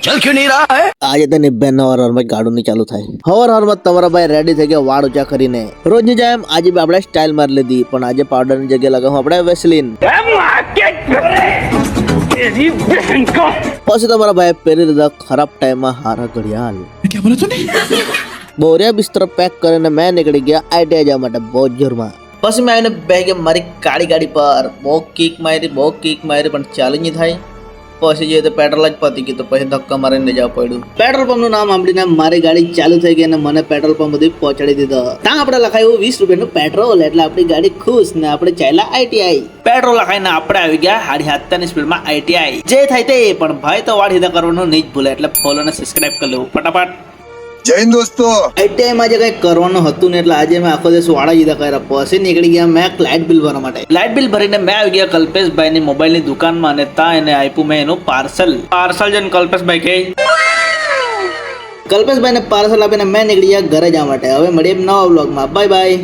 चल क्यों नहीं रहा है? આજે તને બેન હવારમાં ગાડું નહીં ચાલુ થાય હવારમાં તમારા ભાઈ રેડી થઈ ગયા વાળ ઊંચા કરીને રોજની જેમ આજે બી આપણે સ્ટાઇલ મારી લીધી પણ આજે પાવડર ની જગ્યાએ લગાવું આપણે વેસલીન પછી તમારા ભાઈ પહેરી લીધા ખરાબ ટાઈમમાં હારા ઘડિયાળ क्या बोला तूने? બોરિયા બિસ્તર પેક કરીને મેં નીકળી ગયા આઈટીઆઈ જવા માટે બહુ જોરમાં પછી મેં આવીને બે ગયા મારી કાળી ગાડી પર બહુ કિક મારી પણ ચાલી નહીં થાય પછી જે પેટ્રોલ જ પતી ગયું તો પછી ધક્કા મારીને જવા પડ્યું પેટ્રોલ પંપ નું નામ સાંભળીને મારી ગાડી ચાલુ થઈ ગઈ અને મને પેટ્રોલ પંપ સુધી પહોંચાડી દીધો ત્યાં આપણે લખાયું 20 રૂપિયાનું પેટ્રોલ એટલે આપણી ગાડી ખુશ ને આપણે ચાલ્યા આઈટીઆઈ પેટ્રોલ લખાઈને આપણે આવી ગયા 7.5 સ્પીડમાં આઈટીઆઈ જે થાય તે પણ ભાઈ તો વાળ સીધા કરવાનું નહીં જ ભૂલે એટલે ફોલો ને સબસ્ક્રાઇબ કરી લેવું ફટાફટ જય હિન્દ દોસ્તો આઈટીઆઈ માં જે કઈ કરવાનું હતું ને એટલે આજે મેં આખો દિવસ વાળા સીધા કર્યા પછી નીકળી ગયા મેં લાઇટ બિલ ભરવા માટે લાઇટ બિલ ભરીને મેં આવી ગયા કલ્પેશભાઈ ની મોબાઈલ ની દુકાનમાં અને ત્યાં એને આપ્યું મેં એનું પાર્સલ જઈને કલ્પેશભાઈ કહે કલ્પેશભાઈ ને પાર્સલ આપીને મેં નીકળી ગયા ઘરે જવા માટે હવે મળીએ નવા વ્લોગમાં બાય બાય